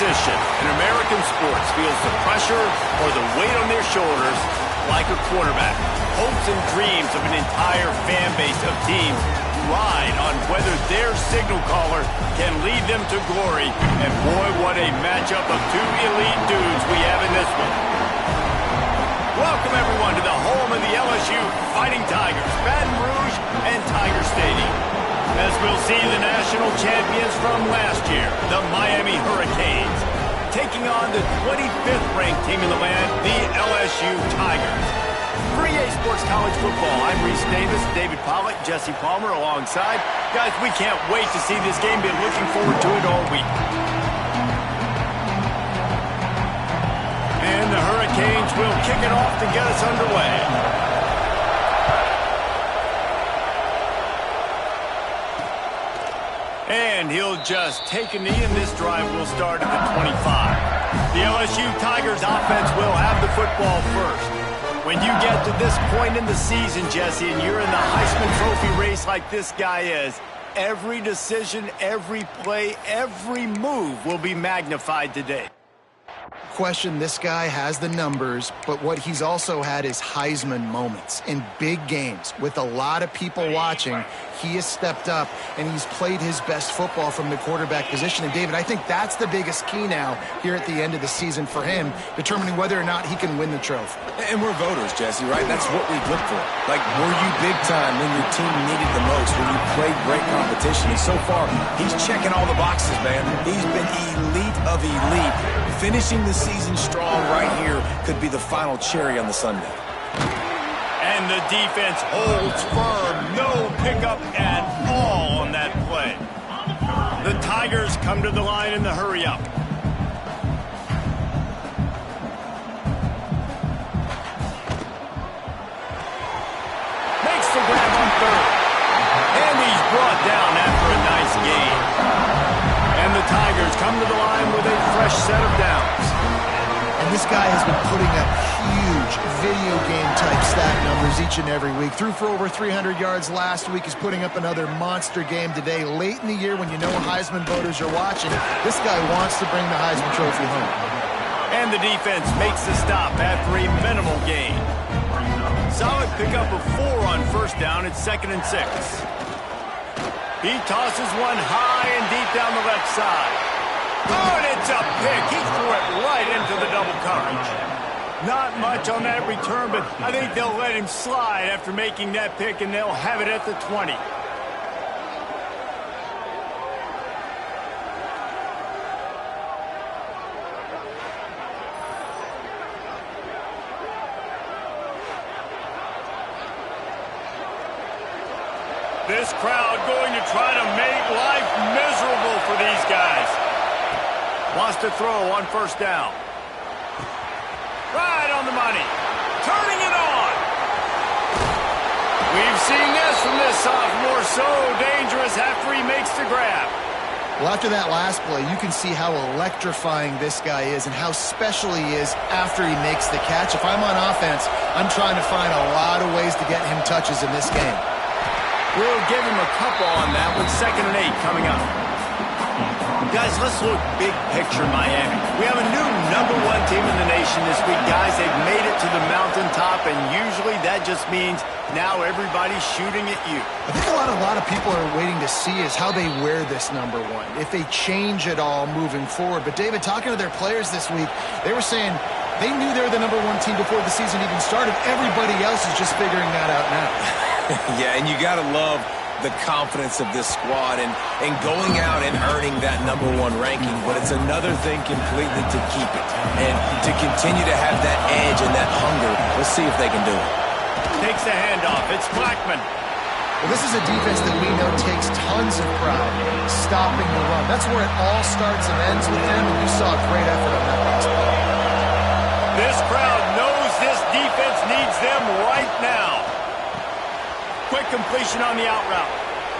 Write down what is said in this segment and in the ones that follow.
position in American sports feels the pressure or the weight on their shoulders like a quarterback. Hopes and dreams of an entire fan base of teams ride on whether their signal caller can lead them to glory. And boy, what a matchup of two elite dudes we have in this one. Welcome, everyone, to the home of the LSU Fighting Tigers, Baton Rouge and Tiger Stadium. As we'll see the national champions from last year, the Miami Hurricanes, taking on the 25th ranked team in the land, the LSU Tigers. For EA Sports College Football, I'm Reese Davis, David Pollack, Jesse Palmer alongside. Guys, we can't wait to see this game. Been looking forward to it all week. And the Hurricanes will kick it off to get us underway. And he'll just take a knee, and this drive will start at the 25. The LSU Tigers offense will have the football first. When you get to this point in the season, Jesse, and you're in the Heisman Trophy race like this guy is, every decision, every play, every move will be magnified today. Question, this guy has the numbers, but what he's also had is Heisman moments in big games with a lot of people watching. He has stepped up and he's played his best football from the quarterback position. And David, I think that's the biggest key now here at the end of the season for him, determining whether or not he can win the trophy. And we're voters, Jesse, right? That's what we look for. Like, were you big time when your team needed the most, when you played great competition? And so far, he's checking all the boxes, man. He's been elite of elite. Finishing the season strong right here could be the final cherry on the sundae. And the defense holds firm. No pickup at all on that play. The Tigers come to the line in the hurry-up. Makes the grab on third. And he's brought down after a nice gain. And the Tigers come to the line with a fresh set of downs. And this guy has been putting up huge video game-type stat numbers each and every week. Threw for over 300 yards last week. He's putting up another monster game today. Late in the year when you know Heisman voters are watching, this guy wants to bring the Heisman Trophy home. And the defense makes the stop after a minimal gain. Solid pickup of 4 on first down. It's 2nd and 6. He tosses one high and deep down the left side. Oh, and it's a pick. He threw it right into the double coverage. Not much on that return, but I think they'll let him slide after making that pick, and they'll have it at the 20. This crowd going to try to make life miserable for these guys. Wants to throw on first down. Right on the money. Turning it on. We've seen this from this sophomore. So dangerous after he makes the grab. Well, after that last play, you can see how electrifying this guy is and how special he is after he makes the catch. If I'm on offense, I'm trying to find a lot of ways to get him touches in this game. We'll give him a couple on that with 2nd and 8 coming up. Guys, let's look big picture Miami. We have a new #1 team in the nation this week. Guys, they've made it to the mountaintop, and usually that just means now everybody's shooting at you. I think a lot of people are waiting to see is how they wear this #1, if they change it all moving forward. But, David, talking to their players this week, they were saying they knew they were the #1 team before the season even started. Everybody else is just figuring that out now. Yeah, and you got to love the confidence of this squad and going out and earning that #1 ranking. But it's another thing completely to keep it and to continue to have that edge and that hunger. We'll see if they can do it. Takes the handoff. It's Blackman. Well, this is a defense that we know takes tons of pride stopping the run. That's where it all starts and ends with them, and you saw a great effort on that last play. This crowd knows this defense needs them right now. Quick completion on the out route.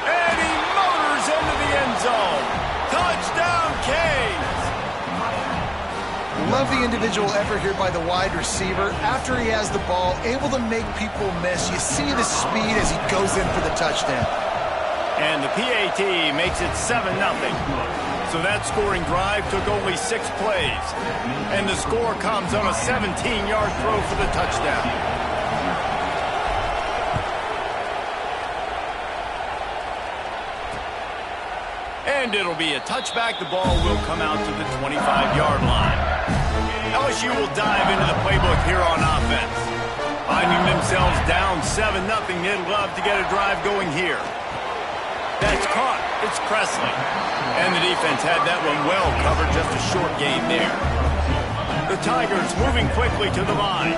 And he motors into the end zone. Touchdown, Canes! Love the individual effort here by the wide receiver. After he has the ball, able to make people miss. You see the speed as he goes in for the touchdown. And the PAT makes it 7-0. So that scoring drive took only 6 plays. And the score comes on a 17-yard throw for the touchdown. And it'll be a touchback. The ball will come out to the 25-yard line. LSU will dive into the playbook here on offense. Finding themselves down 7-0, they'd love to get a drive going here. That's caught. It's Presley. And the defense had that one well covered, just a short gain there. The Tigers moving quickly to the line.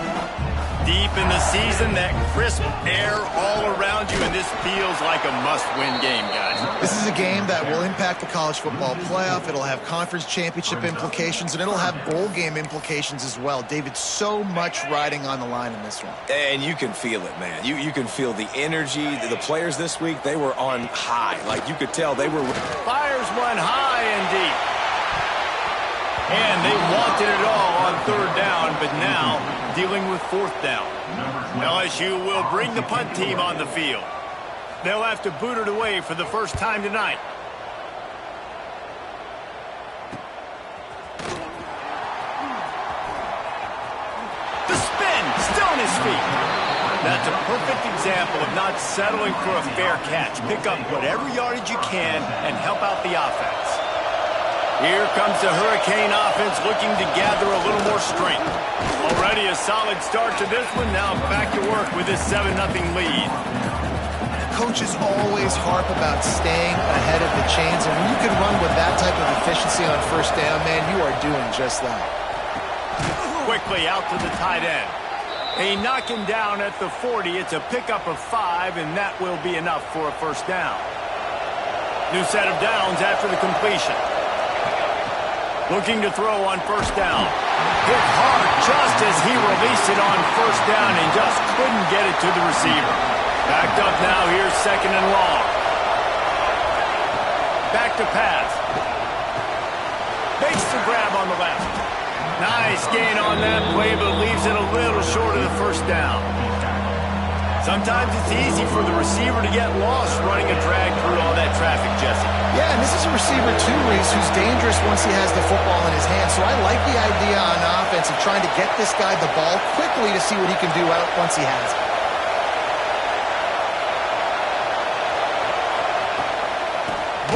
Deep in the season, that crisp air all around you, and this feels like a must-win game, guys. This is a game that will impact the college football playoff. It'll have conference championship implications, and it'll have bowl game implications as well. David, so much riding on the line in this one. And you can feel it, man. You can feel the energy. The players this week, they were on high. Like, you could tell they were... Fires one high and deep. And they wanted it all on 3rd down, but now dealing with 4th down. LSU will bring the punt team on the field. They'll have to boot it away for the first time tonight. The spin, still on his feet. That's a perfect example of not settling for a fair catch. Pick up whatever yardage you can and help out the offense. Here comes the Hurricane offense looking to gather a little more strength. Already a solid start to this one. Now back to work with this 7-0 lead. Coaches always harp about staying ahead of the chains, and when you can run with that type of efficiency on 1st down, man, you are doing just that. Quickly out to the tight end. They knock him down at the 40. It's a pickup of 5, and that will be enough for a 1st down. New set of downs after the completion. Looking to throw on 1st down. Hit hard just as he released it on 1st down and just couldn't get it to the receiver. Backed up now, here's 2nd and long. Back to pass. Makes the grab on the left. Nice gain on that play, but leaves it a little short of the 1st down. Sometimes it's easy for the receiver to get lost running a drag through all that traffic, Jesse. Yeah, and this is a receiver too, Reese, who's dangerous once he has the football in his hands. So I like the idea on offense of trying to get this guy the ball quickly to see what he can do out once he has it.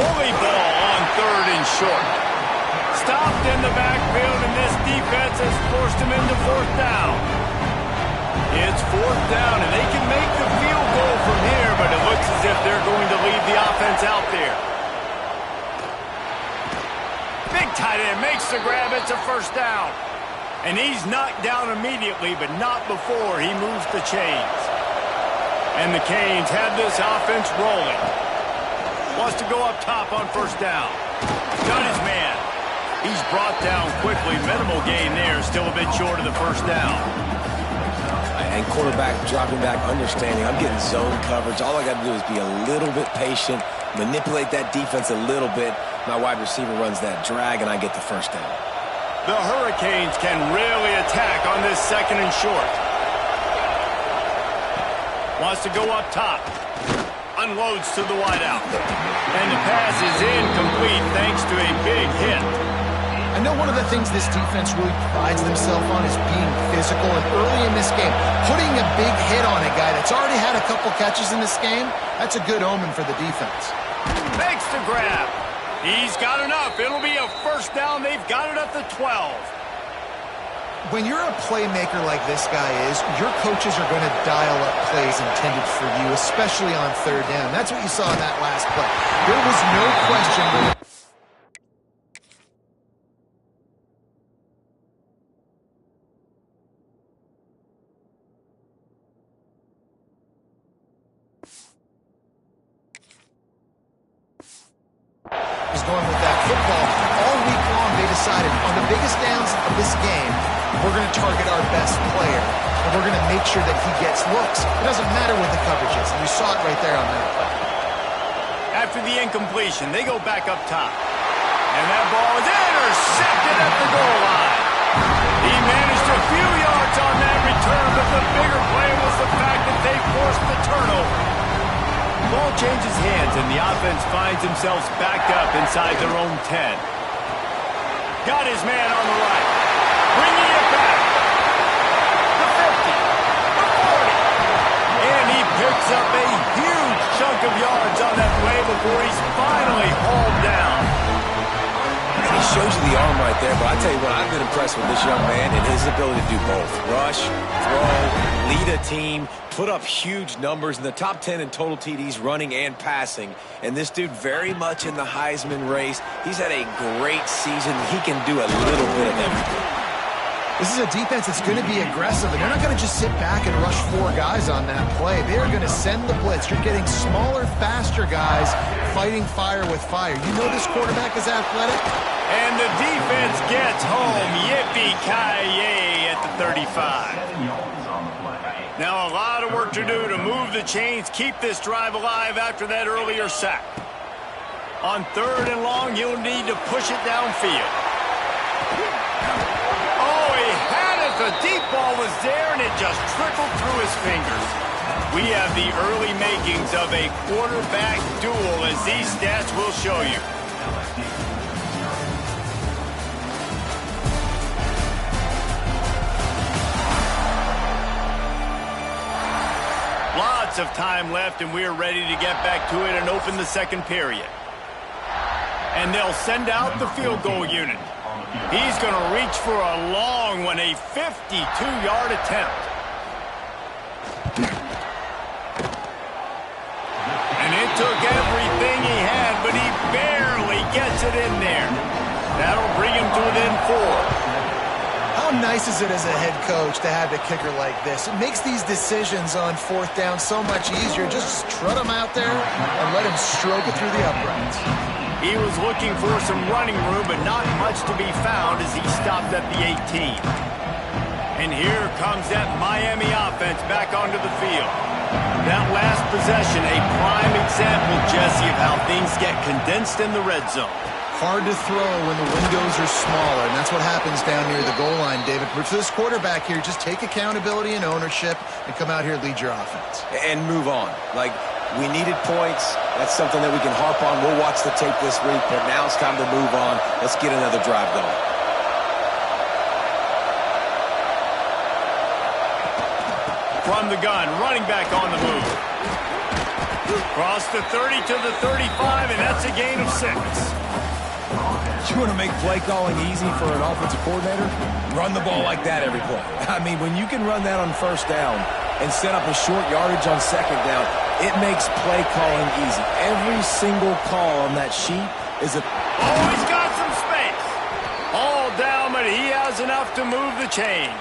Bully ball on 3rd and short. Stopped in the backfield, and this defense has forced him into 4th down. It's 4th down, and they can make the field goal from here, but it looks as if they're going to leave the offense out there. Big tight end makes the grab. It's a 1st down. And he's knocked down immediately, but not before he moves the chains. And the Canes have this offense rolling. Wants to go up top on 1st down. Got his man. He's brought down quickly. Minimal gain there. Still a bit short of the 1st down. And quarterback dropping back, understanding I'm getting zone coverage. All I got to do is be a little bit patient, manipulate that defense a little bit. My wide receiver runs that drag, and I get the 1st down. The Hurricanes can really attack on this 2nd and short. Wants to go up top. Unloads to the wideout. And the pass is incomplete thanks to a big hit. I know one of the things this defense really prides themselves on is being physical, and early in this game, putting a big hit on a guy that's already had a couple catches in this game, that's a good omen for the defense. Makes the grab. He's got enough. It'll be a 1st down. They've got it at the 12. When you're a playmaker like this guy is, your coaches are going to dial up plays intended for you, especially on 3rd down. That's what you saw in that last play. There was no question. Is going with that football. All week long, they decided on the biggest downs of this game, we're going to target our best player, and we're going to make sure that he gets looks. It doesn't matter what the coverage is, and you saw it right there on that play. After the incompletion, they go back up top. And that ball is intercepted at the goal line. He managed a few yards on that return, but the bigger play was the fact that they forced the turnover. ball changes hands, and the offense finds themselves back up inside their own 10. Got his man on the right. Bringing it back. The 50. The 40. And he picks up a huge chunk of yards on that play before he's finally hauled down. And he shows you the arm right there, but I tell you what, I've been impressed with this young man and his ability to do both. Rush, throw, lead a team, put up huge numbers in the top 10 in total TDs running and passing. And this dude very much in the Heisman race. He's had a great season. He can do a little bit of everything. This is a defense that's going to be aggressive, and they're not going to just sit back and rush 4 guys on that play. They are going to send the blitz. You're getting smaller, faster guys fighting fire with fire. You know this quarterback is athletic. And the defense gets home. Yippee-ki-yay at the 35. Now a lot of work to do to move the chains, keep this drive alive after that earlier sack. On 3rd and long, you'll need to push it downfield. Oh, he had it. The deep ball was there, and it just trickled through his fingers. We have the early makings of a quarterback duel, as these stats will show you. Lots of time left, and we're ready to get back to it and open the second period. And they'll send out the field goal unit. He's going to reach for a long one, a 52-yard attempt. And it took everything he had, but he barely gets it in there. That'll bring him to within 4. How nice is it as a head coach to have a kicker like this? It makes these decisions on 4th down so much easier. Just trot him out there and let him stroke it through the uprights. He was looking for some running room, but not much to be found as he stopped at the 18. And here comes that Miami offense back onto the field. That last possession, a prime example, Jesse, of how things get condensed in the red zone. Hard to throw when the windows are smaller, and that's what happens down near the goal line, David. But for this quarterback here, just take accountability and ownership and come out here and lead your offense. And move on. Like, we needed points. That's something that we can harp on. We'll watch the tape this week, but now it's time to move on. Let's get another drive going. From the gun, running back on the move. Cross the 30 to the 35, and that's a gain of 6. You want to make play calling easy for an offensive coordinator? Run the ball like that every play. I mean, when you can run that on 1st down and set up a short yardage on 2nd down, it makes play calling easy. Every single call on that sheet is a... Oh, he's got some space. All down, but he has enough to move the chains.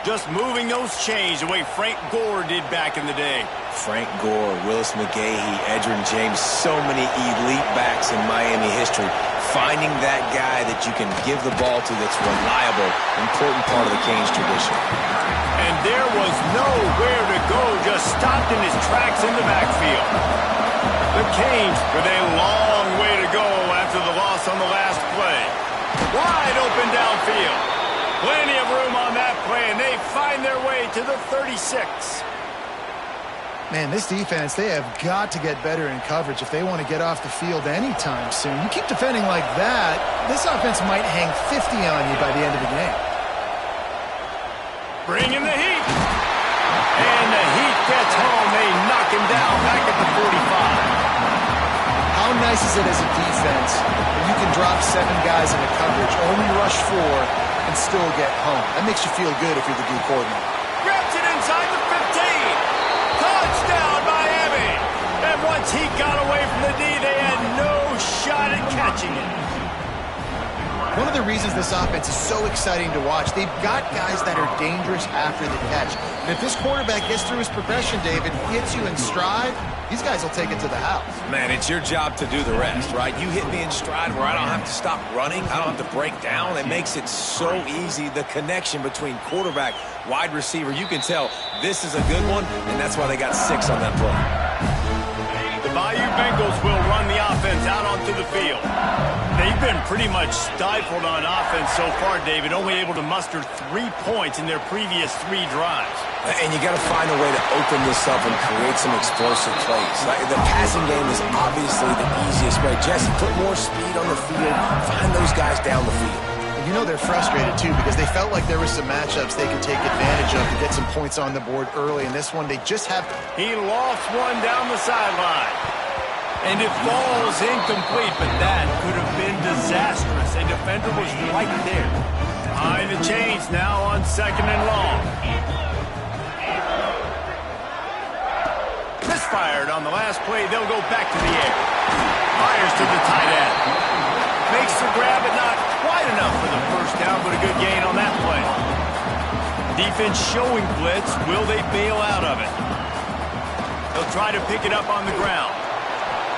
Just moving those chains the way Frank Gore did back in the day. Frank Gore, Willis McGahee, Edgerrin James, so many elite backs in Miami history. Finding that guy that you can give the ball to that's reliable, important part of the Canes tradition. And there was nowhere to go, just stopped in his tracks in the backfield. The Canes with a long way to go after the loss on the last play. Wide open downfield. Plenty of room on that play, and they find their way to the 36. Man, this defense, they have got to get better in coverage if they want to get off the field anytime soon. You keep defending like that, this offense might hang 50 on you by the end of the game. Bringing the heat. And the heat gets home. They knock him down back at the 45. How nice is it as a defense when you can drop 7 guys into coverage, only rush 4, and still get home? That makes you feel good if you're the D coordinator. Grabs it inside the 15. Touchdown, Miami. And once he got away from the D, they had no shot at catching it. One of the reasons this offense is so exciting to watch, they've got guys that are dangerous after the catch. And if this quarterback gets through his progression, David, hits you in stride, these guys will take it to the house. Man, it's your job to do the rest, right? You hit me in stride where I don't have to stop running. I don't have to break down. It makes it so easy. The connection between quarterback, wide receiver, you can tell this is a good one, and that's why they got 6 on that play. The Bayou Bengals will run the offense out onto the field. They've been pretty much stifled on offense so far, David, only able to muster 3 points in their previous 3 drives. And you got to find a way to open this up and create some explosive plays. The passing game is obviously the easiest way. Jesse, put more speed on the field. Find those guys down the field. You know they're frustrated, too, because they felt like there were some matchups they could take advantage of to get some points on the board early. In this one, they just have... He lost one down the sideline. And it falls incomplete, but that could have been disastrous. A defender was right there. Behind the chains now on 2nd and long. Misfired on the last play. They'll go back to the air. Fires to the tight end. Makes the grab, but not quite enough for the first down, but a good gain on that play. Defense showing blitz. Will they bail out of it? They'll try to pick it up on the ground.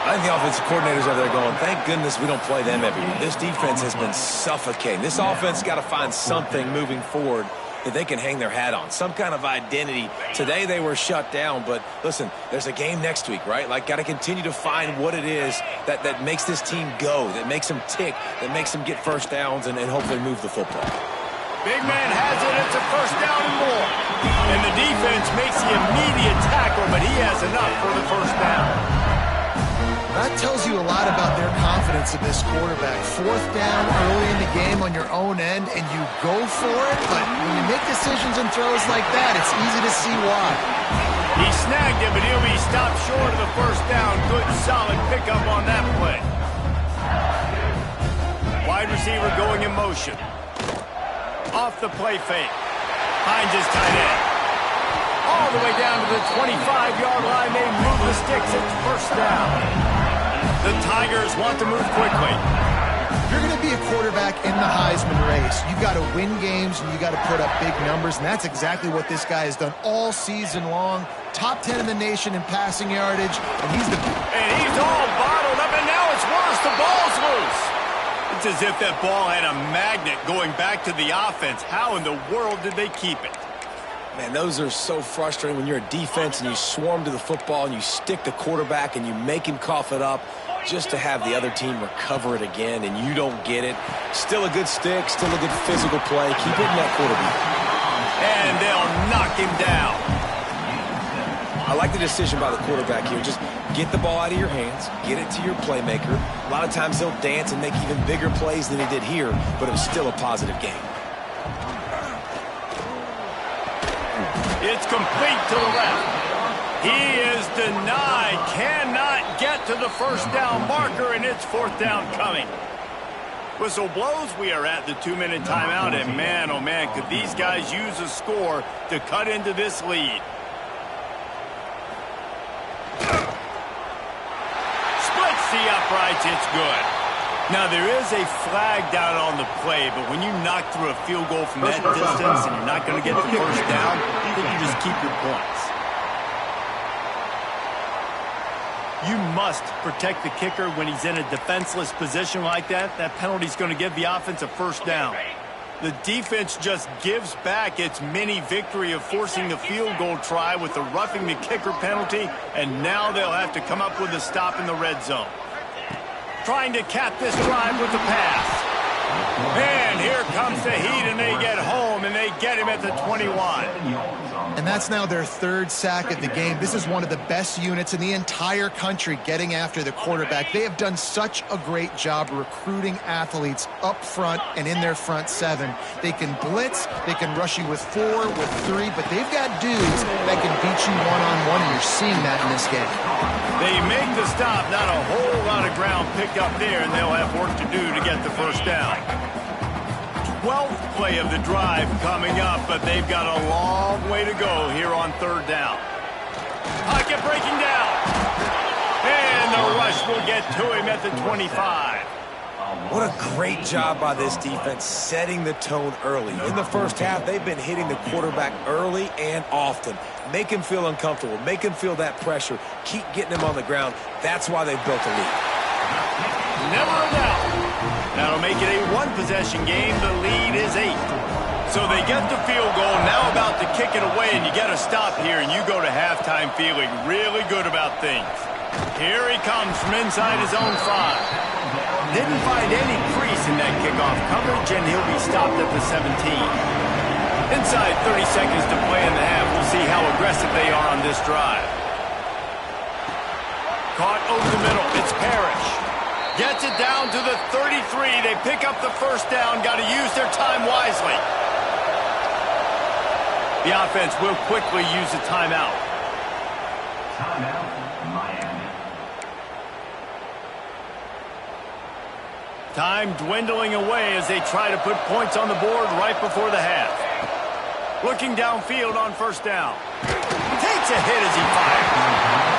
I think the offensive coordinators over there going, thank goodness we don't play them every week. This defense has been suffocating. This offense got to find something moving forward that they can hang their hat on, some kind of identity. Today they were shut down, but listen, there's a game next week, right? Like, got to continue to find what it is that makes this team go, that makes them tick, that makes them get first downs and hopefully move the football. Big man has it. It's a first down and more. And the defense makes the immediate tackle, but he has enough for the first down. That tells you a lot about their confidence in this quarterback. 4th down early in the game on your own end, and you go for it, but when you make decisions and throws like that, it's easy to see why. He snagged it, but he'll be stopped short of the first down. Good, solid pickup on that play. Wide receiver going in motion. Off the play fake. Finds his tight end. All the way down to the 25-yard line. They move the sticks. It's first down. The Tigers want to move quickly. If you're going to be a quarterback in the Heisman race, you've got to win games and you've got to put up big numbers, and that's exactly what this guy has done all season long. Top 10 in the nation in passing yardage, and he's all bottled up, and now it's worse. The ball's loose. It's as if that ball had a magnet going back to the offense. How in the world did they keep it? Man, those are so frustrating when you're a defense and you swarm to the football and you stick the quarterback and you make him cough it up just to have the other team recover it again and you don't get it. Still a good stick, still a good physical play. Keep hitting that quarterback. And they'll knock him down. I like the decision by the quarterback here. Just get the ball out of your hands, get it to your playmaker. A lot of times he'll dance and make even bigger plays than he did here, but it was still a positive game. It's complete to the left. He is denied, cannot get to the first down marker, and it's 4th down coming. Whistle blows, we are at the 2-minute timeout, and man, oh man, could these guys use a score to cut into this lead. Splits the uprights, it's good. Now, there is a flag down on the play, but when you knock through a field goal from that distance and you're not going to get the first down, then you just keep your points. You must protect the kicker when he's in a defenseless position like that. That penalty's going to give the offense a first down. The defense just gives back its mini victory of forcing the field goal try with the roughing the kicker penalty, and now they'll have to come up with a stop in the red zone. Trying to cap this drive with the pass. And here comes the heat, and they get home, and they get him at the 21. And that's now their 3rd sack of the game. This is one of the best units in the entire country getting after the quarterback. They have done such a great job recruiting athletes up front and in their front 7. They can blitz, they can rush you with 4, with 3, but they've got dudes that can beat you one-on-one, and you're seeing that in this game. They make the stop, not a whole lot of ground picked up there, and they'll have work to do to get the first down. 12th play of the drive coming up, but they've got a long way to go here on 3rd down. Pocket breaking down. And the rush will get to him at the 25. What a great job by this defense setting the tone early. In the first half, they've been hitting the quarterback early and often. Make him feel uncomfortable. Make him feel that pressure. Keep getting him on the ground. That's why they've built a lead. Never a doubt. That'll make it a 1-possession game. The lead is 8. So they get the field goal, now about to kick it away, and you got to stop here, and you go to halftime feeling really good about things. Here he comes from inside his own 5. Didn't find any crease in that kickoff coverage, and he'll be stopped at the 17. Inside 30 seconds to play in the half. We'll see how aggressive they are on this drive. Caught over the middle. It's Parrish. Gets it down to the 33. They pick up the first down. Got to use their time wisely. The offense will quickly use a timeout. Timeout, Miami. Time dwindling away as they try to put points on the board right before the half. Looking downfield on first down. Takes a hit as he fires.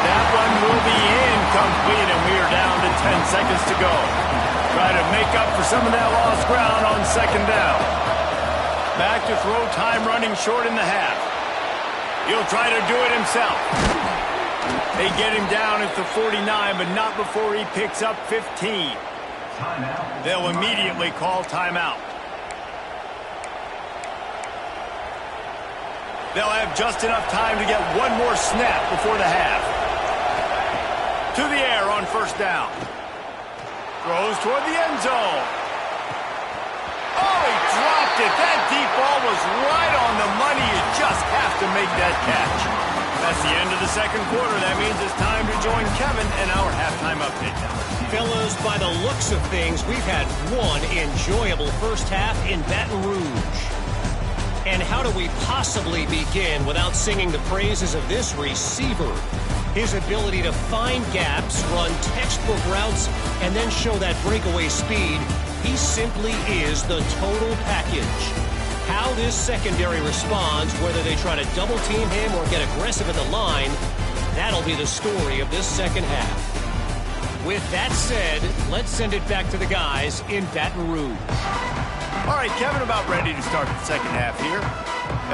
That one will be incomplete, and we are down to 10 seconds to go. Try to make up for some of that lost ground on second down. Back to throw, time running short in the half. He'll try to do it himself. They get him down at the 49, but not before he picks up 15. Timeout. They'll immediately call timeout. They'll have just enough time to get one more snap before the half. To the air on first down. Throws toward the end zone. Oh, he dropped it. That deep ball was right on the money. You just have to make that catch. That's the end of the second quarter. That means it's time to join Kevin in our halftime update. Fellas, by the looks of things, we've had one enjoyable first half in Baton Rouge. And how do we possibly begin without singing the praises of this receiver? His ability to find gaps, run textbook routes, and then show that breakaway speed. He simply is the total package. How this secondary responds, whether they try to double team him or get aggressive at the line, that'll be the story of this second half. With that said, let's send it back to the guys in Baton Rouge. All right, Kevin, about ready to start the second half here.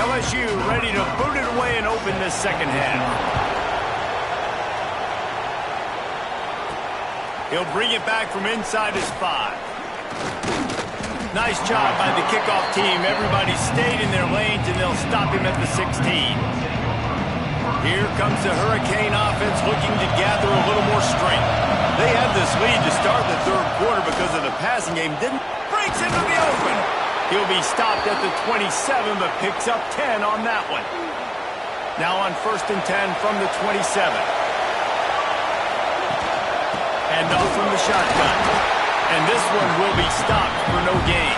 LSU ready to boot it away and open this second half. He'll bring it back from inside his 5. Nice job by the kickoff team. Everybody stayed in their lanes, and they'll stop him at the 16. Here comes the Hurricane offense looking to gather a little more strength. They had this lead to start the third quarter because of the passing game. Breaks into the open. He'll be stopped at the 27, but picks up 10 on that one. Now on 1st and 10 from the 27. And off from the shotgun. And this one will be stopped for no gain.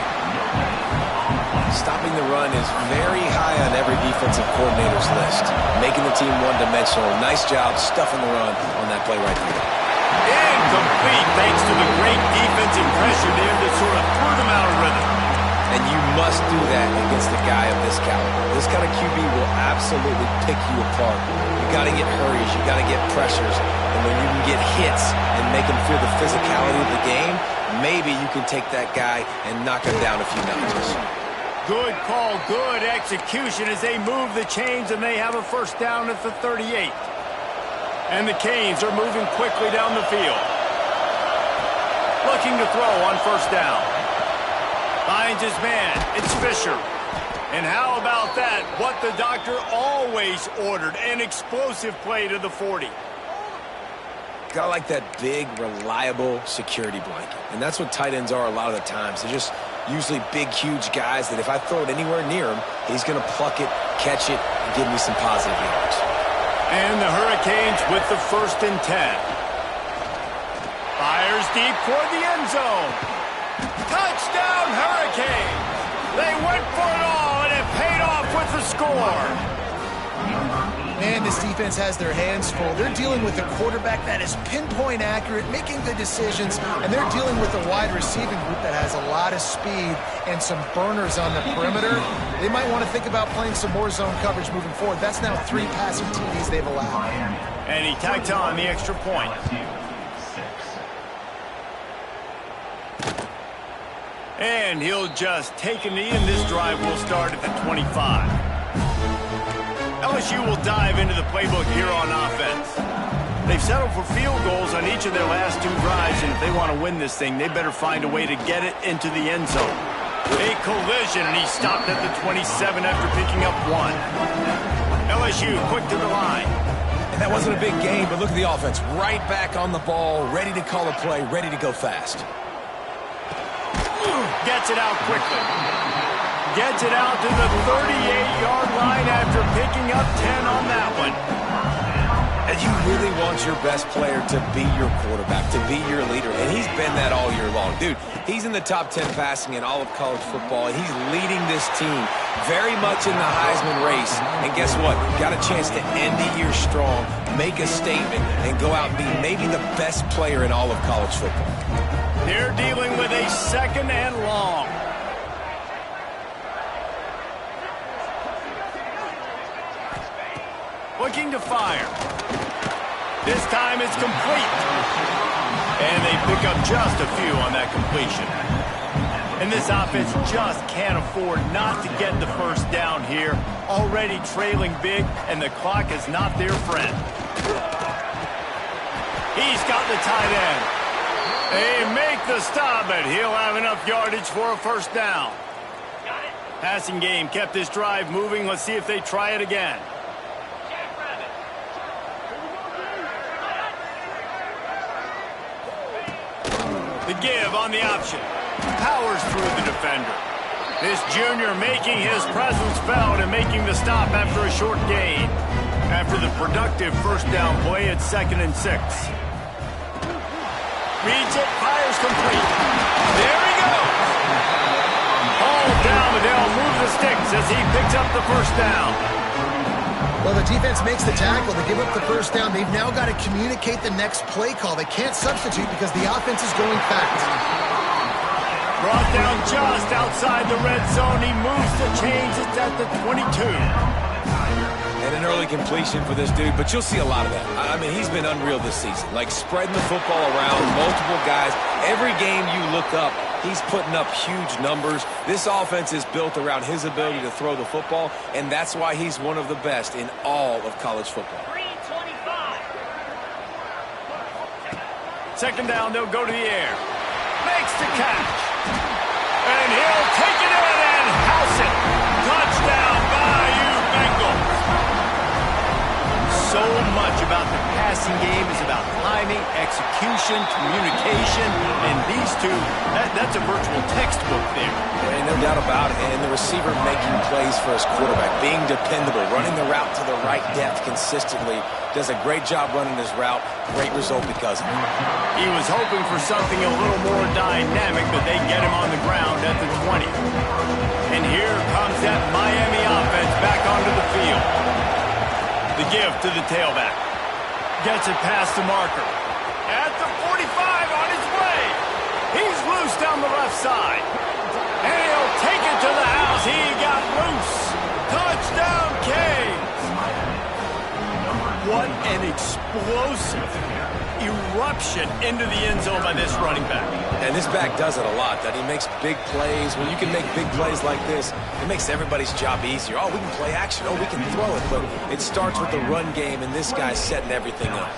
Stopping the run is very high on every defensive coordinator's list. Making the team one-dimensional. Nice job stuffing the run on that play right there. Incomplete thanks to the great defensive pressure there that sort of threw them out of rhythm. And you must do that against a guy of this caliber. This kind of QB will absolutely pick you apart. You got to get hurries. You got to get pressures. And when you can get hits and make him feel the physicality of the game, maybe you can take that guy and knock him down a few notches. Good call, good execution as they move the chains, and they have a first down at the 38. And the Canes are moving quickly down the field. Looking to throw on first down. Finds his man. It's Fisher. And how about that? What the doctor always ordered. An explosive play to the 40. Got like that big, reliable security blanket. And that's what tight ends are a lot of the times. They're just usually big, huge guys that if I throw it anywhere near him, he's going to pluck it, catch it, and give me some positive yards. And the Hurricanes with the 1st and 10. Fires deep toward the end zone. Touchdown, Hurricanes! They went for it all, and it paid off with the score. Man, this defense has their hands full. They're dealing with a quarterback that is pinpoint accurate, making good decisions, and they're dealing with a wide receiving group that has a lot of speed and some burners on the perimeter. They might want to think about playing some more zone coverage moving forward. That's now 3 passing TDs they've allowed. And he tacked on the extra point. And he'll just take a knee, and this drive will start at the 25. LSU will dive into the playbook here on offense. They've settled for field goals on each of their last 2 drives, and if they want to win this thing, they better find a way to get it into the end zone. A collision, and he stopped at the 27 after picking up 1. LSU quick to the line. And that wasn't a big game, but look at the offense. Right back on the ball, ready to call a play, ready to go fast. Gets it out quickly. Gets it out to the 38-yard line after picking up 10 on that one. And you really want your best player to be your quarterback, to be your leader, and he's been that all year long. Dude, he's in the top 10 passing in all of college football, and he's leading this team very much in the Heisman race. And guess what? Got a chance to end the year strong, make a statement, and go out and be maybe the best player in all of college football. They're dealing with a 2nd and long. Looking to fire. This time it's complete. And they pick up just a few on that completion. And this offense just can't afford not to get the first down here. Already trailing big, and the clock is not their friend. He's got the tight end. They make the stop, but he'll have enough yardage for a first down. Passing game kept this drive moving. Let's see if they try it again. The give on the option. Powers through the defender. This junior making his presence felt and making the stop after a short gain. After the productive first down play at 2nd and 6. Reads it, fires complete. There he goes. Hauled down, but they'll move the sticks as he picks up the first down. Well, the defense makes the tackle. They give up the first down. They've now got to communicate the next play call. They can't substitute because the offense is going fast. Brought down just outside the red zone. He moves the chains. It's at the 22. And an early completion for this dude, but you'll see a lot of that. I mean, he's been unreal this season. Like spreading the football around, multiple guys. Every game you look up, he's putting up huge numbers. This offense is built around his ability to throw the football, and that's why he's one of the best in all of college football. 2nd down, they'll go to the air. Makes the catch. And he'll take it in and house it. Touchdown, Bayou Bengals. So much about the passing game is about timing, execution, communication, and these two, that's a virtual textbook there. And no doubt about it. And the receiver making plays for his quarterback, being dependable, running the route to the right depth consistently, does a great job running his route. Great result because of it. He was hoping for something a little more dynamic, but they get him on the ground at the 20. And here comes that Miami offense back onto the field. The give to the tailback. Gets it past the marker. At the 45 on his way. He's loose down the left side. And he'll take it to the house. He got loose. Touchdown, Canes. What an explosive eruption into the end zone by this running back. And this back does it a lot, that he makes big plays. When you can make big plays like this, it makes everybody's job easier. Oh, we can play action. Oh, we can throw it. But it starts with the run game, and this guy's setting everything up.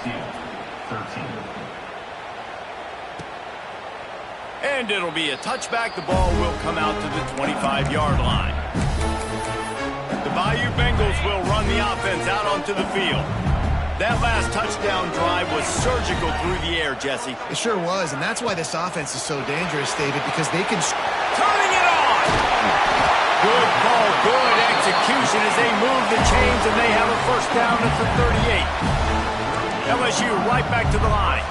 And it'll be a touchback. The ball will come out to the 25-yard line. The Bayou Bengals will run the offense out onto the field. That last touchdown drive was surgical through the air, Jesse. It sure was, and that's why this offense is so dangerous, David, because they can... Turning it on! Good call, good execution as they move the chains, and they have a first down at the 38. LSU right back to the line.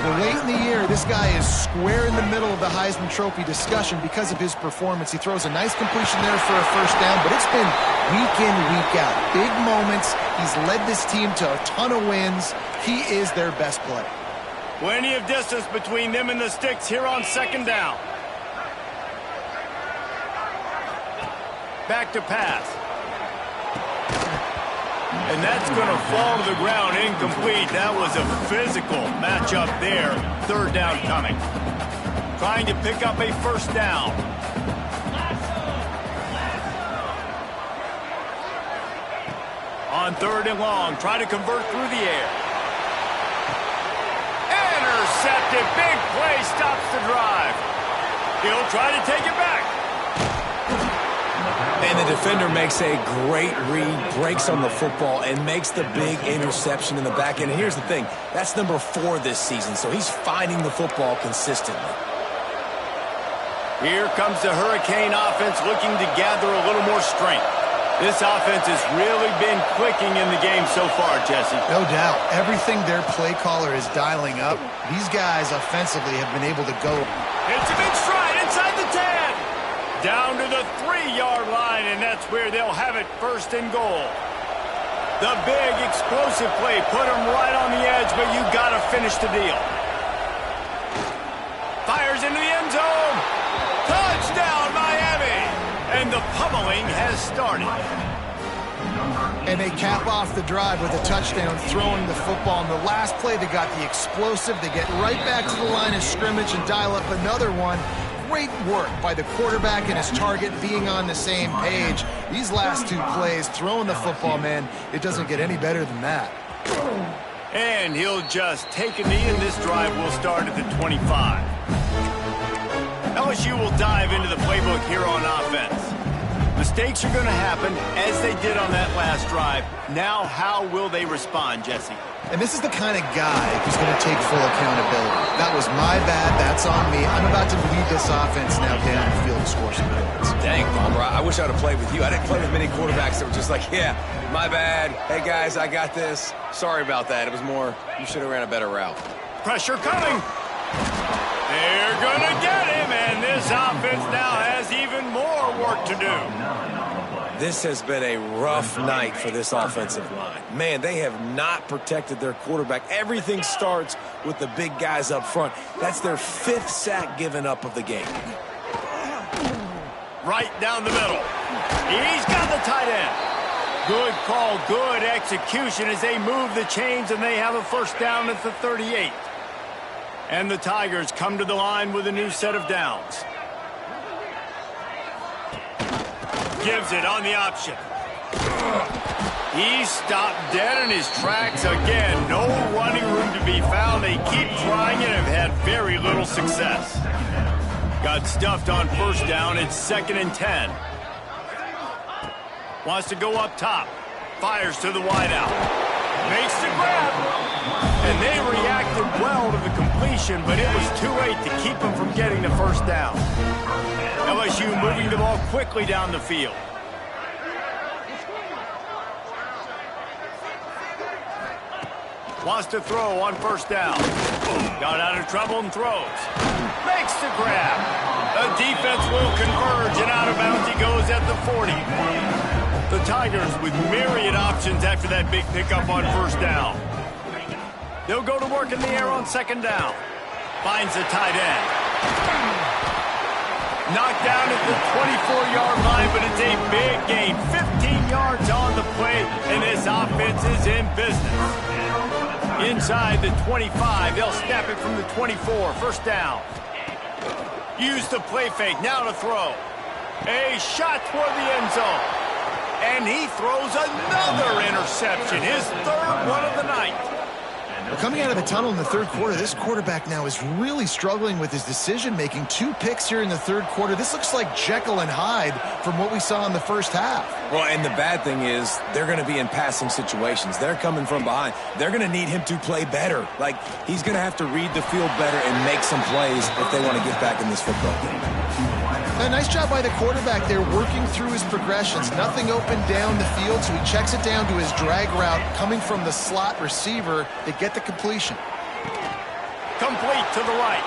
Well, late in the year, this guy is square in the middle of the Heisman Trophy discussion because of his performance. He throws a nice completion there for a first down, but it's been week in, week out. Big moments. He's led this team to a ton of wins. He is their best player. Plenty of distance between them and the sticks here on 2nd down. Back to pass. And that's going to fall to the ground incomplete. That was a physical matchup there. 3rd down coming. Trying to pick up a first down. On 3rd and long, try to convert through the air. Intercepted. Big play stops the drive. He'll try to take it back. And the defender makes a great read, breaks on the football, and makes the big interception in the back end. And here's the thing, that's number 4 this season, so he's finding the football consistently. Here comes the Hurricane offense looking to gather a little more strength. This offense has really been clicking in the game so far, Jesse. No doubt. Everything their play caller is dialing up, these guys offensively have been able to go. It's a big stride inside the 10. Down to the 3-yard line, and that's where they'll have it, first and goal. The big explosive play put them right on the edge, but you got to finish the deal. Fires into the end zone. Touchdown, Miami. And the pummeling has started. And they cap off the drive with a touchdown, throwing the football. In the last play, they got the explosive. They get right back to the line of scrimmage and dial up another one. Great work by the quarterback and his target being on the same page. These last two plays, throwing the football, man, it doesn't get any better than that. And he'll just take a knee, and this drive will start at the 25. LSU will dive into the playbook here on offense. Mistakes are going to happen, as they did on that last drive. Now, how will they respond, Jesse? And this is the kind of guy who's going to take full accountability. That was my bad. That's on me. I'm about to lead this offense now down the field to score some points. Dang, Palmer, I wish I would have played with you. I didn't play with many quarterbacks that were just like, yeah, my bad. Hey, guys, I got this. Sorry about that. It was more, you should have ran a better route. Pressure coming. They're going to get him, and this offense now has even more work to do. This has been a rough night for this offensive line. Man, they have not protected their quarterback. Everything starts with the big guys up front. That's their 5th sack given up of the game. Right down the middle. He's got the tight end. Good call, good execution as they move the chains, and they have a first down at the 38. And the Tigers come to the line with a new set of downs. Gives it on the option. He's stopped dead in his tracks again. No running room to be found. They keep trying and have had very little success. Got stuffed on first down. It's 2nd and 10. Wants to go up top. Fires to the wideout. Makes the grab. And they reacted well to the completion, but it was too late to keep them from getting the first down. LSU moving the ball quickly down the field. Wants to throw on first down. Got out of trouble and throws. Makes the grab. The defense will converge, and out of bounds he goes at the 40. The Tigers with myriad options after that big pickup on first down. They'll go to work in the air on 2nd down. Finds the tight end. Knocked down at the 24-yard line, but it's a big gain. 15 yards on the play, and this offense is in business. Inside the 25, they'll snap it from the 24. First down. Use the play fake. Now to throw. A shot toward the end zone. And he throws another interception. His 3rd one of the night. Well, coming out of the tunnel in the 3rd quarter, this quarterback now is really struggling with his decision-making. 2 picks here in the 3rd quarter. This looks like Jekyll and Hyde from what we saw in the first half. Well, and the bad thing is they're going to be in passing situations. They're coming from behind. They're going to need him to play better. Like, he's going to have to read the field better and make some plays if they want to get back in this football game. A nice job by the quarterback there, working through his progressions. Nothing open down the field, so he checks it down to his drag route coming from the slot receiver to get the completion. Complete to the right.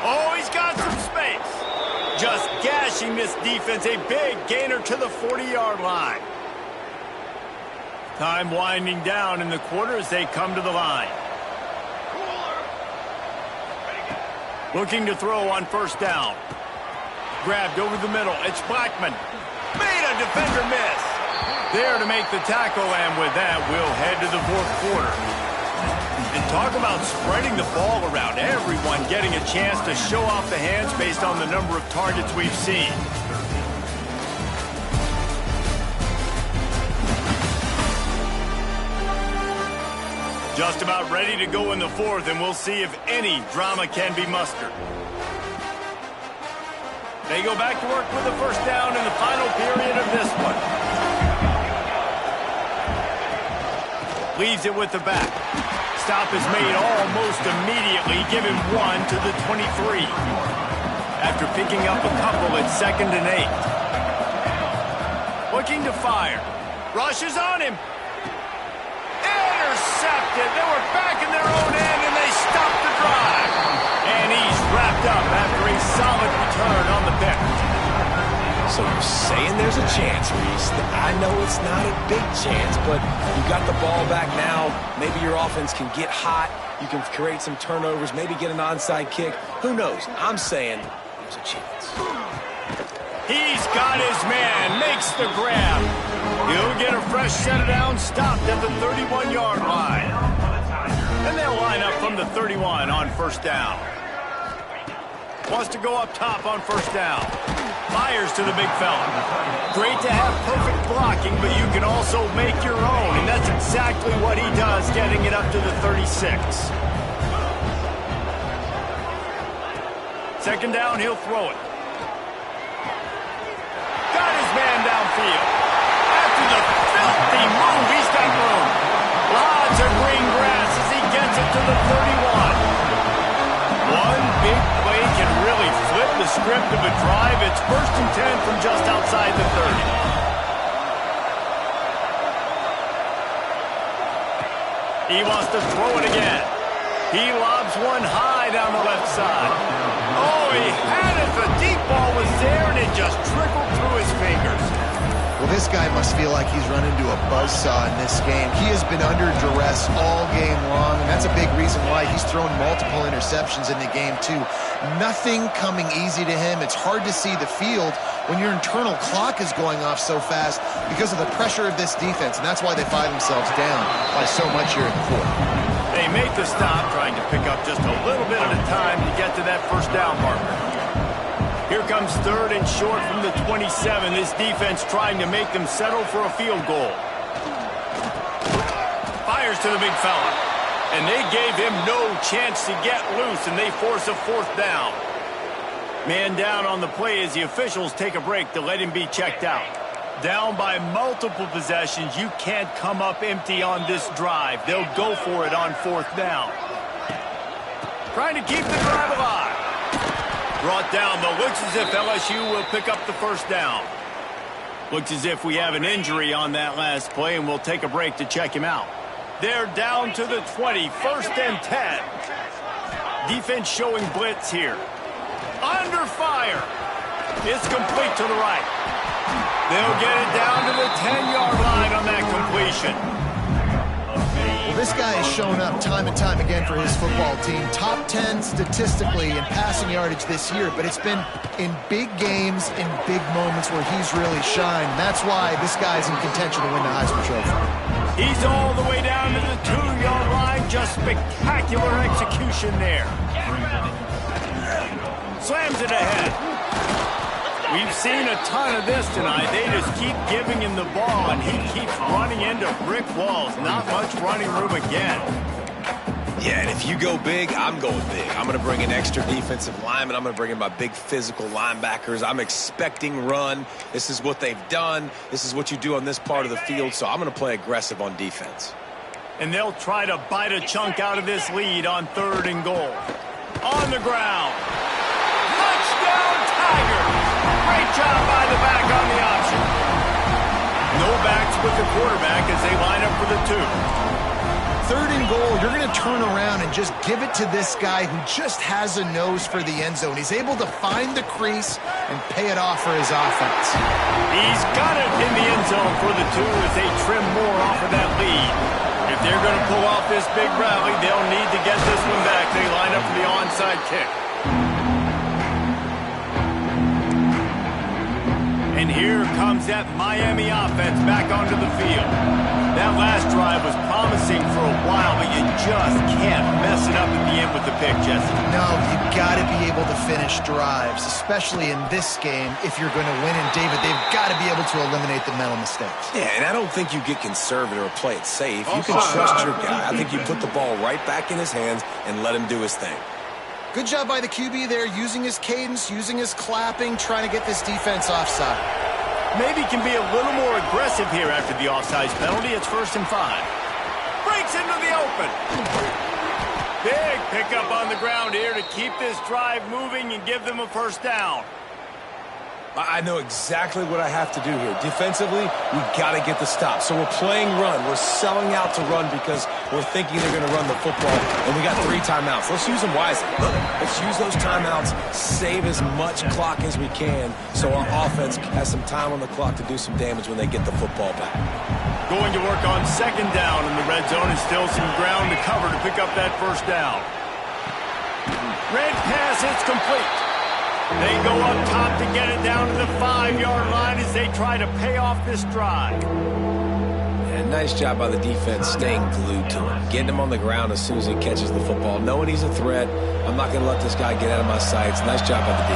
Oh, he's got some space. Just gashing this defense. A big gainer to the 40-yard line. Time winding down in the quarter as they come to the line. Looking to throw on first down. Grabbed over the middle. It's Blackman. Made a defender miss. There to make the tackle, and with that, we'll head to the 4th quarter. And talk about spreading the ball around. Everyone getting a chance to show off the hands based on the number of targets we've seen. Just about ready to go in the 4th, and we'll see if any drama can be mustered. They go back to work with the first down in the final period of this one. Leaves it with the back. Stop is made almost immediately. Give him 1 to the 23. after picking up a couple at 2nd and 8. Looking to fire. Rushes on him. Intercepted. They were back in their own end, and they stopped the drive. And he's wrapped up after a solid return on the pick. So you're saying there's a chance, Reese. I know it's not a big chance, but you got the ball back now. Maybe your offense can get hot. You can create some turnovers, maybe get an onside kick. Who knows? I'm saying there's a chance. He's got his man, makes the grab. He'll get a fresh set of downs, stopped at the 31-yard line. And they'll line up from the 31 on 1st down. Wants to go up top on 1st down. Fires to the big fella. Great to have perfect blocking, but you can also make your own, and that's exactly what he does, getting it up to the 36. 2nd down, he'll throw it. Got his man downfield. After the filthy move, he's got room. Lots of green grass as he gets it to the 31. One big play can really flip the script of a drive. It's 1st and 10 from just outside the 30. He wants to throw it again. He lobs one high down the left side. Oh, he had it. The deep ball was there, and it just trickled through his fingers. Well, this guy must feel like he's run into a buzzsaw in this game. He has been under duress all game long, and that's a big reason why he's thrown multiple interceptions in the game, too. Nothing coming easy to him. It's hard to see the field when your internal clock is going off so fast because of the pressure of this defense, and that's why they find themselves down by so much here in the 4th. They make the stop, trying to pick up just a little bit at a time to get to that 1st down marker. Here comes 3rd and short from the 27. This defense trying to make them settle for a field goal. Fires to the big fella. And they gave him no chance to get loose, and they force a 4th down. Man down on the play as the officials take a break to let him be checked out. Down by multiple possessions, you can't come up empty on this drive. They'll go for it on 4th down. Trying to keep the drive alive. Brought down, but looks as if LSU will pick up the 1st down. Looks as if we have an injury on that last play, and we'll take a break to check him out. They're down to the 20, 1st and 10. Defense showing blitz here. Under fire. It's complete to the right. They'll get it down to the 10-yard line on that completion. Well, this guy has shown up time and time again for his football team. Top 10 statistically in passing yardage this year, but it's been in big games, in big moments where he's really shined. That's why this guy's in contention to win the Heisman Trophy. He's all the way down to the 2-yard line. Just spectacular execution there. Slams it ahead. We've seen a ton of this tonight. They just keep giving him the ball, and he keeps running into brick walls. Not much running room again. Yeah, and if you go big, I'm going big. I'm going to bring an extra defensive lineman. I'm going to bring in my big physical linebackers. I'm expecting run. This is what they've done. This is what you do on this part of the field, so I'm going to play aggressive on defense. And they'll try to bite a chunk out of this lead on 3rd and goal. On the ground. Touchdown, Tigers! Great job by the back on the option. No backs with the quarterback as they line up for the 2. 3rd and goal, you're going to turn around and just give it to this guy who just has a nose for the end zone. He's able to find the crease and pay it off for his offense. He's got it in the end zone for the 2 as they trim more off of that lead. If they're going to pull off this big rally, they'll need to get this one back. They line up for the onside kick. And here comes that Miami offense back onto the field. That last drive was promising for a while, but you just can't mess it up at the end with the pick, Jesse. No, you've got to be able to finish drives, especially in this game if you're going to win. And, David, they've got to be able to eliminate the mental mistakes. Yeah, and I don't think you get conservative or play it safe. You can trust your guy. I think you put the ball right back in his hands and let him do his thing. Good job by the QB there, using his cadence, using his clapping, trying to get this defense offside. Maybe can be a little more aggressive here after the offsides penalty. It's 1st and 5. Breaks into the open. Big pickup on the ground here to keep this drive moving and give them a first down. I know exactly what I have to do here. Defensively, we got to get the stop. So we're playing run. We're selling out to run because we're thinking they're going to run the football. And we got 3 timeouts. Let's use them wisely. Let's use those timeouts, save as much clock as we can so our offense has some time on the clock to do some damage when they get the football back. Going to work on second down in the red zone and still some ground to cover to pick up that first down. Red pass, it's complete. They go up top to get it down to the 5-yard line as they try to pay off this drive. Yeah, nice job by the defense staying glued to him, getting him on the ground as soon as he catches the football, knowing he's a threat. I'm not going to let this guy get out of my sights. Nice job by the D.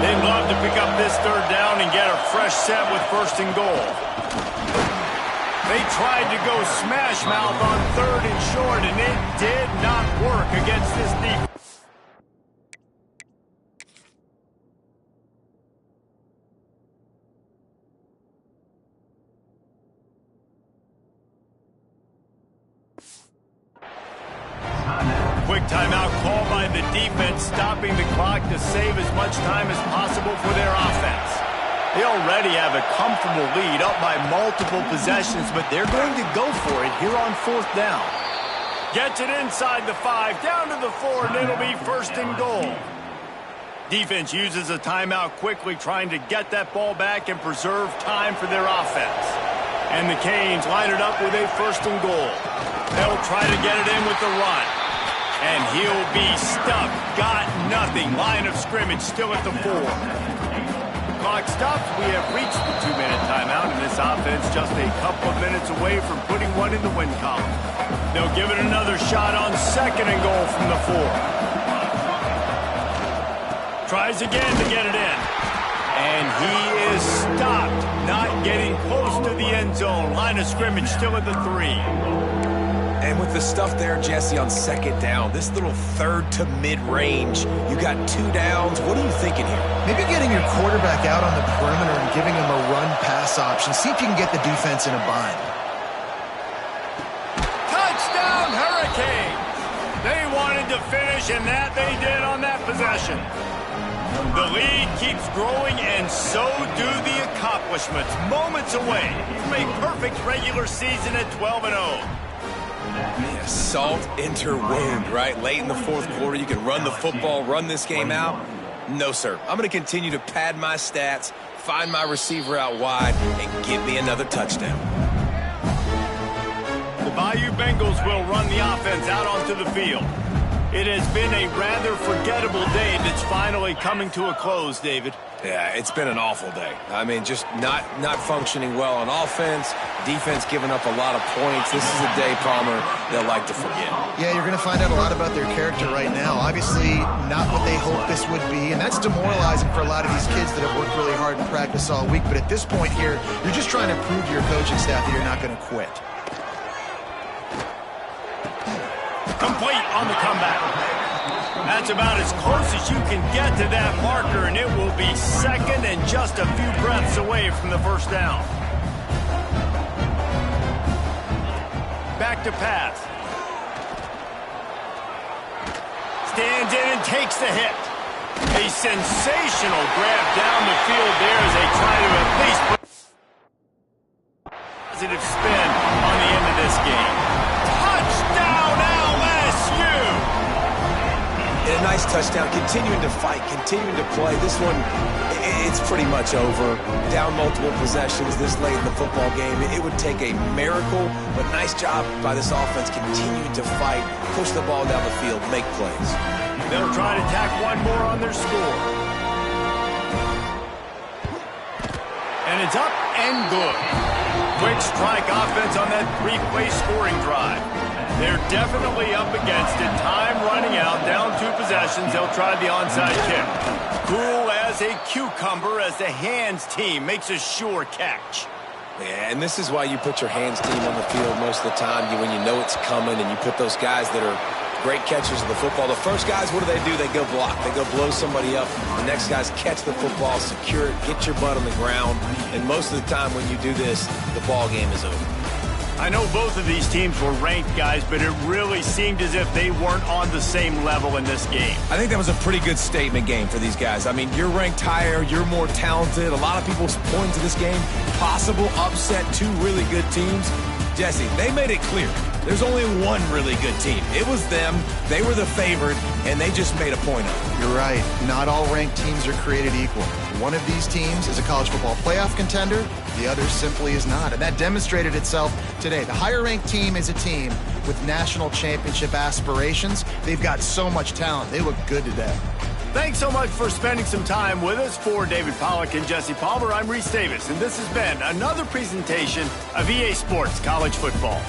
They'd love to pick up this third down and get a fresh set with first and goal. They tried to go smash mouth on third and short, and it did not work against this defense. Quick timeout called by the defense, stopping the clock to save as much time as possible for their offense. They already have a comfortable lead, up by multiple possessions, but they're going to go for it here on fourth down. Gets it inside the 5, down to the 4, and it'll be first and goal. Defense uses a timeout quickly, trying to get that ball back and preserve time for their offense. And the Canes line it up with a first and goal. They'll try to get it in with the run. And he'll be stuck. Got nothing. Line of scrimmage still at the 4. Clock stops. We have reached the 2-minute timeout, and this offense just a couple of minutes away from putting one in the win column. They'll give it another shot on second and goal from the 4. Tries again to get it in. And he is stopped, not getting close to the end zone. Line of scrimmage still at the 3. And with the stuff there, Jesse, on second down, this little third to mid-range, you got 2 downs. What are you thinking here? Maybe getting your quarterback out on the perimeter and giving him a run-pass option. See if you can get the defense in a bind. Touchdown, Hurricanes! They wanted to finish, and that they did on that possession. The lead keeps growing, and so do the accomplishments. Moments away from a perfect regular season at 12-0. Yeah, salt enter wound, right? Late in the fourth quarter, you can run the football, run this game out. No, sir. I'm going to continue to pad my stats, find my receiver out wide, and give me another touchdown. The Bayou Bengals will run the offense out onto the field. It has been a rather forgettable day that's finally coming to a close, David. Yeah, it's been an awful day. I mean, just not functioning well on offense, defense giving up a lot of points. This is a day, Palmer, they'll like to forget. Yeah, you're going to find out a lot about their character right now. Obviously, not what they hoped this would be, and that's demoralizing for a lot of these kids that have worked really hard in practice all week. But at this point here, you're just trying to prove to your coaching staff that you're not going to quit. Complete on the comeback. That's about as close as you can get to that marker, and it will be second and just a few breaths away from the first down. Back to pass. Stands in and takes the hit. A sensational grab down the field there as they try to at least put positive spin on the end of this game. Touchdown LSU! And a nice touchdown, continuing to fight, continuing to play. This one, it's pretty much over. Down multiple possessions this late in the football game. It would take a miracle, but nice job by this offense continuing to fight, push the ball down the field, make plays. They'll try to tack one more on their score. And it's up and good. Quick strike offense on that 3-play scoring drive. They're definitely up against it. Time running out, down 2 possessions. They'll try the onside kick. Cool as a cucumber as the hands team makes a sure catch. Yeah, and this is why you put your hands team on the field most of the time when you know it's coming, and you put those guys that are great catchers of the football. The first guys, what do? They go block. They go blow somebody up. The next guys catch the football, secure it, get your butt on the ground. And most of the time when you do this, the ball game is over. I know both of these teams were ranked, guys, but it really seemed as if they weren't on the same level in this game. I think that was a pretty good statement game for these guys. I mean, you're ranked higher, you're more talented. A lot of people point to this game, possible upset, two really good teams. Jesse, they made it clear. There's only one really good team. It was them. They were the favorite, and they just made a point of it. You're right. Not all ranked teams are created equal. One of these teams is a college football playoff contender. The other simply is not. And that demonstrated itself today. The higher-ranked team is a team with national championship aspirations. They've got so much talent. They look good today. Thanks so much for spending some time with us. For David Pollack and Jesse Palmer, I'm Reese Davis, and this has been another presentation of EA Sports College Football.